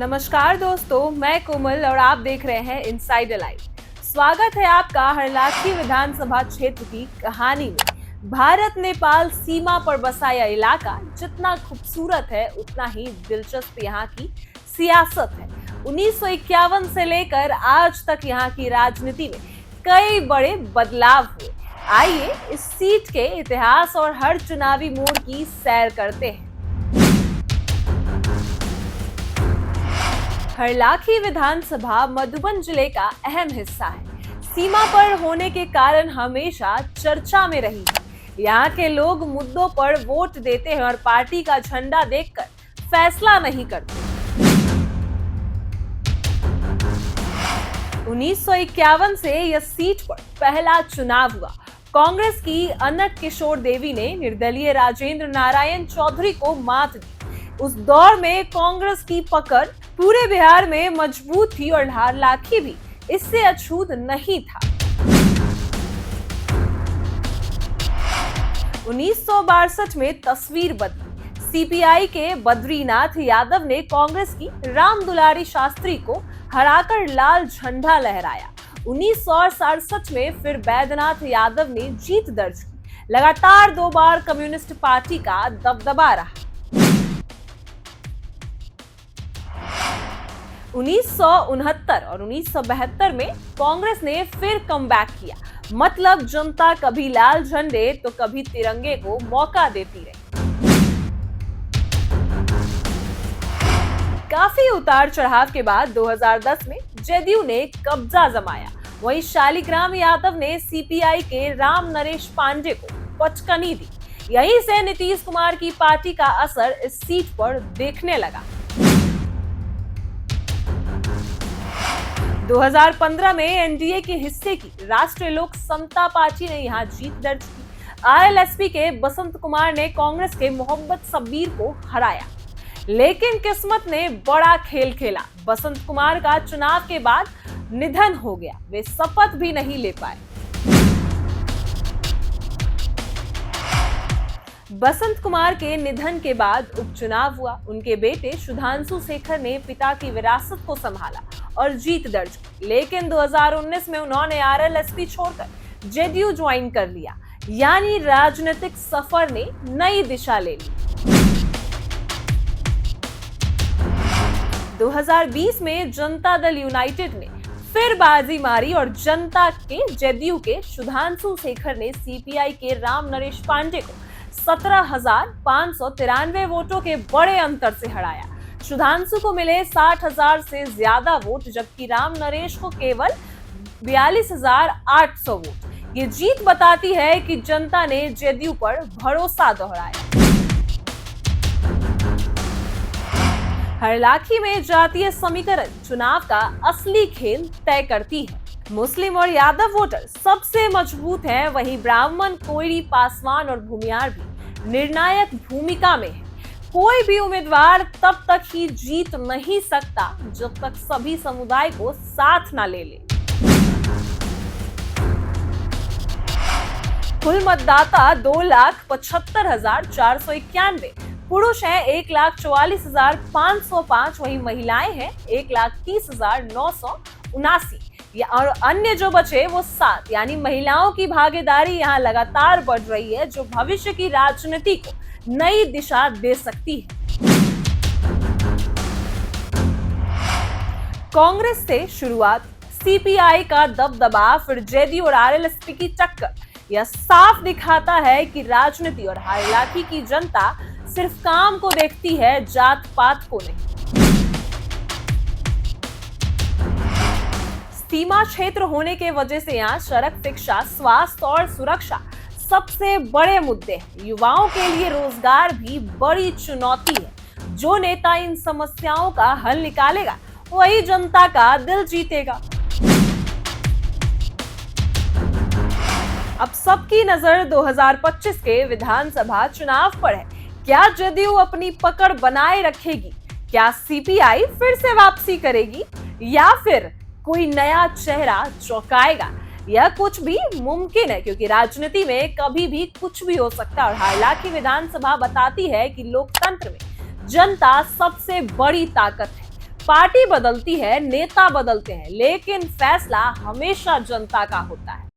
नमस्कार दोस्तों, मैं कोमल और आप देख रहे हैं इनसाइड लाइव। स्वागत है आपका हरलाखी विधानसभा क्षेत्र की कहानी में। भारत नेपाल सीमा पर बसा यह इलाका जितना खूबसूरत है उतना ही दिलचस्प यहाँ की सियासत है। 1951 से लेकर आज तक यहाँ की राजनीति में कई बड़े बदलाव हुए। आइए इस सीट के इतिहास और हर चुनावी मोड़ की सैर करते हैं। हरलाखी विधानसभा मधुबन जिले का अहम हिस्सा है। सीमा पर होने के कारण हमेशा चर्चा में रही है। यहाँ के लोग मुद्दों पर वोट देते हैं और पार्टी का झंडा देखकर फैसला नहीं करते। 1951 से यह सीट पर पहला चुनाव हुआ। कांग्रेस की अनक किशोर देवी ने निर्दलीय राजेंद्र नारायण चौधरी को मात दी। उस दौर में कांग्रेस की पकड़ पूरे बिहार में मजबूत थी और हरलाखी भी इससे अछूत नहीं था। 1962 में तस्वीर बदली। सीपीआई के बद्रीनाथ यादव ने कांग्रेस की राम दुलारी शास्त्री को हराकर लाल झंडा लहराया। 1967 में फिर बैद्यनाथ यादव ने जीत दर्ज की। लगातार 2 बार कम्युनिस्ट पार्टी का दबदबा रहा। 1969 और 1972 में कांग्रेस ने फिर कमबैक किया। मतलब जनता कभी लाल झंडे तो कभी तिरंगे को मौका देती रही। काफी उतार चढ़ाव के बाद 2010 में जदयू ने कब्जा जमाया। वहीं शालिग्राम यादव ने सीपीआई के राम नरेश पांडे को पचकनी दी। यहीं से नीतीश कुमार की पार्टी का असर इस सीट पर देखने लगा। 2015 में एनडीए के हिस्से की राष्ट्रीय लोक समता पार्टी ने यहां जीत दर्ज की। आरएलएसपी के बसंत कुमार ने कांग्रेस के मोहम्मद शब्बीर को हराया। लेकिन किस्मत ने बड़ा खेल खेला। बसंत कुमार का चुनाव के बाद निधन हो गया। वे शपथ भी नहीं ले पाए। बसंत कुमार के निधन के बाद उपचुनाव हुआ। उनके बेटे सुधांशु शेखर ने पिता की विरासत को संभाला और जीत दर्ज की। लेकिन 2019 में उन्होंने आरएलएसपी छोड़कर जेडीयू ज्वाइन कर लिया। यानी राजनीतिक सफर ने नई दिशा ले ली। 2020 में जनता दल यूनाइटेड ने फिर बाजी मारी और जनता के जेडीयू के सुधांशु शेखर ने सीपीआई के राम नरेश पांडे को 17,593 वोटों के बड़े अंतर से हराया। सुधांशु को मिले 60,000 से ज्यादा वोट, जबकि राम नरेश को केवल 42,800 वोट। ये जीत बताती है कि जनता ने जेडीयू पर भरोसा दोहराया। हरलाखी में जातीय समीकरण चुनाव का असली खेल तय करती है। मुस्लिम और यादव वोटर सबसे मजबूत हैं, वहीं ब्राह्मण, कोयरी, पासवान और भूमियार भी निर्णायक भूमिका में है। कोई भी उम्मीदवार तब तक ही जीत नहीं सकता जब तक सभी समुदाय को साथ ना ले ले। कुल मतदाता 2,75,491, पुरुष हैं 1,44,505, वहीं महिलाएं हैं 1,30,979 और अन्य जो बचे वो 7। यानी महिलाओं की भागीदारी यहाँ लगातार बढ़ रही है, जो भविष्य की राजनीति को नई दिशा दे सकती है। कांग्रेस से शुरुआत, सीपीआई का दबदबा, फिर जेडीयू और आरएलएसपी की टक्कर। यह साफ दिखाता है कि राजनीति और हरलाखी की जनता सिर्फ काम को देखती है, जात पात को नहीं। सीमा क्षेत्र होने के वजह से यहाँ सड़क, शिक्षा, स्वास्थ्य और सुरक्षा सबसे बड़े मुद्दे हैं। युवाओं के लिए रोजगार भी बड़ी चुनौती है। जो नेता इन समस्याओं का हल निकालेगा वही जनता का दिल जीतेगा। अब सबकी नजर 2025 के विधानसभा चुनाव पर है। क्या जदयू अपनी पकड़ बनाए रखेगी? क्या सीपीआई फिर से वापसी करेगी या फिर कोई नया चेहरा चौंकाएगा? यह कुछ भी मुमकिन है, क्योंकि राजनीति में कभी भी कुछ भी हो सकता है। और हरलाखी विधानसभा बताती है कि लोकतंत्र में जनता सबसे बड़ी ताकत है। पार्टी बदलती है, नेता बदलते हैं, लेकिन फैसला हमेशा जनता का होता है।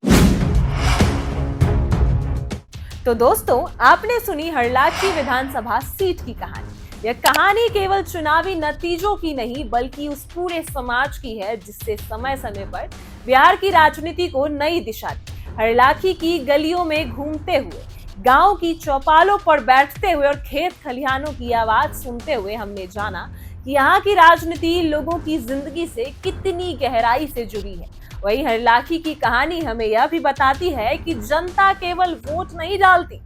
तो दोस्तों, आपने सुनी हरलाखी विधानसभा सीट की कहानी। यह कहानी केवल चुनावी नतीजों की नहीं, बल्कि उस पूरे समाज की है जिससे समय समय पर बिहार की राजनीति को नई दिशा दी। हरलाखी की गलियों में घूमते हुए, गांव की चौपालों पर बैठते हुए और खेत खलिहानों की आवाज सुनते हुए हमने जाना कि यहाँ की राजनीति लोगों की जिंदगी से कितनी गहराई से जुड़ी है। वही हरलाखी की कहानी हमें यह भी बताती है कि जनता केवल वोट नहीं डालती,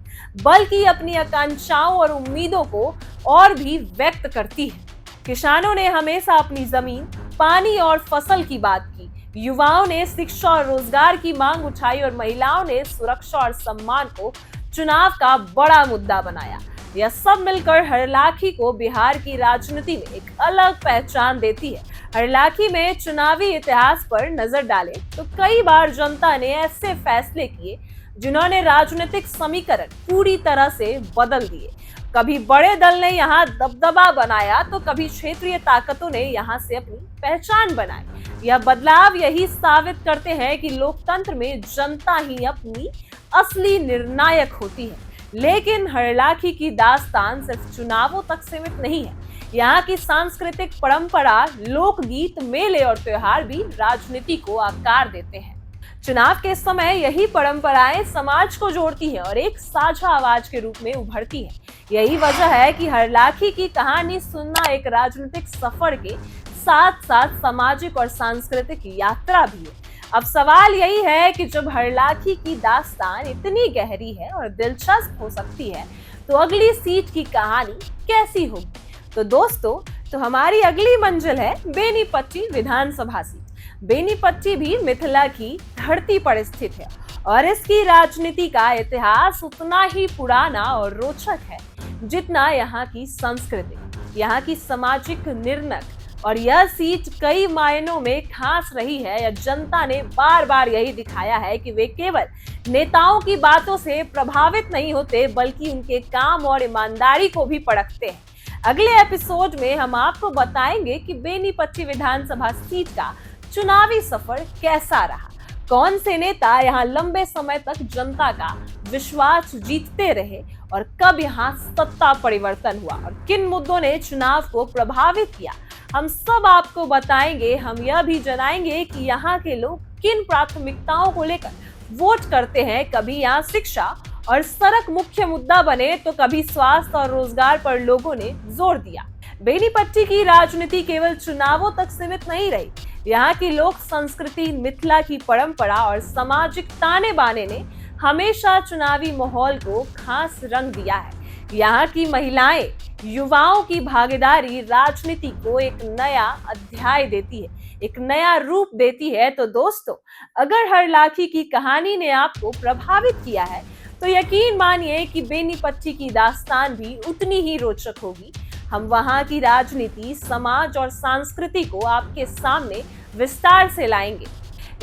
बल्कि अपनी आकांक्षाओं और उम्मीदों को और भी व्यक्त करती है। किसानों ने हमेशा अपनी जमीन, पानी और फसल की बात की, युवाओं ने शिक्षा और रोजगार की मांग उठाई और महिलाओं ने सुरक्षा और सम्मान को चुनाव का बड़ा मुद्दा बनाया। यह सब मिलकर हरलाखी को बिहार की राजनीति में एक अलग पहचान देती है। हरलाखी में चुनावी इतिहास पर नजर डालें तो कई बार जनता ने ऐसे फैसले किए जिन्होंने राजनीतिक समीकरण पूरी तरह से बदल दिए। कभी बड़े दल ने यहाँ दबदबा बनाया तो कभी क्षेत्रीय ताकतों ने यहाँ से अपनी पहचान बनाई। यह बदलाव यही साबित करते हैं कि लोकतंत्र में जनता ही अपनी असली निर्णायक होती है। लेकिन हरलाखी की दास्तान सिर्फ चुनावों तक सीमित नहीं है। यहाँ की सांस्कृतिक परंपरा, लोकगीत, मेले और त्योहार भी राजनीति को आकार देते हैं। चुनाव के समय यही परंपराएं समाज को जोड़ती हैं और एक साझा आवाज के रूप में उभरती है। यही वजह है कि हरलाखी की कहानी सुनना एक राजनीतिक सफर के साथ साथ सामाजिक और सांस्कृतिक यात्रा भी है। अब सवाल यही है कि जब हरलाखी की दास्तान इतनी गहरी है और दिलचस्प हो सकती है, तो अगली सीट की कहानी कैसी होगी? तो दोस्तों, तो हमारी अगली मंजिल है बेनीपट्टी विधानसभा सीट। बेनीपट्टी भी मिथिला की धरती पर स्थित है और इसकी राजनीति का इतिहास उतना ही पुराना और रोचक है जितना यहाँ की संस्कृति, यहाँ की सामाजिक निर्णय। और यह सीट कई मायनों में खास रही है। या जनता ने बार बार यही दिखाया है कि वे केवल नेताओं की बातों से प्रभावित नहीं होते, बल्कि उनके काम और ईमानदारी को भी परखते हैं। अगले एपिसोड में हम आपको बताएंगे कि बेनीपट्टी विधानसभा सीट का चुनावी सफर कैसा रहा, कौन से नेता यहाँ लंबे समय तक जनता का विश्वास जीतते रहे और कब यहाँ सत्ता परिवर्तन हुआ और किन मुद्दों ने चुनाव को प्रभावित किया। हम सब आपको बताएंगे। हम यह भी जनाएंगे कि यहाँ के लोग किन प्राथमिकताओं को लेकर वोट करते हैं। कभी यहाँ शिक्षा और सड़क मुख्य मुद्दा बने तो कभी स्वास्थ्य और रोजगार पर लोगों ने जोर दिया। बेनीपट्टी की राजनीति केवल चुनावों तक सीमित नहीं रही। यहाँ की लोक संस्कृति, मिथिला की परंपरा और सामाजिक ताने बाने ने हमेशा चुनावी माहौल को खास रंग दिया है। यहाँ की महिलाएं, युवाओं की भागीदारी राजनीति को एक नया अध्याय देती है, एक नया रूप देती है। तो दोस्तों, अगर हरलाखी की कहानी ने आपको प्रभावित किया है, तो यकीन मानिए कि बेनीपट्टी की दास्तान भी उतनी ही रोचक होगी। हम वहां की राजनीति, समाज और संस्कृति को आपके सामने विस्तार से लाएंगे।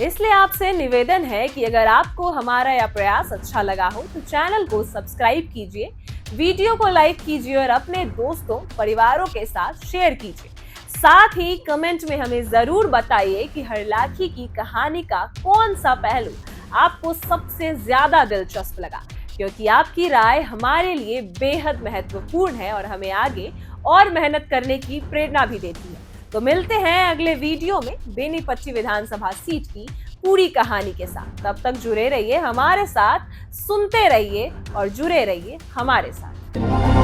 इसलिए आपसे निवेदन है कि अगर आपको हमारा यह प्रयास अच्छा लगा हो तो चैनल को सब्सक्राइब कीजिए, वीडियो को लाइक कीजिए और अपने दोस्तों, परिवारों के साथ शेयर कीजिए। साथ ही कमेंट में हमें जरूर बताइए कि हरलाखी की कहानी का कौन सा पहलू आपको सबसे ज्यादा दिलचस्प लगा, क्योंकि आपकी राय हमारे लिए बेहद महत्वपूर्ण है और हमें आगे और मेहनत करने की प्रेरणा भी देती है। तो मिलते हैं अगले वीडियो में बेनीपट्टी विधानसभा सीट की पूरी कहानी के साथ। तब तक जुड़े रहिए हमारे साथ, सुनते रहिए और जुड़े रहिए हमारे साथ।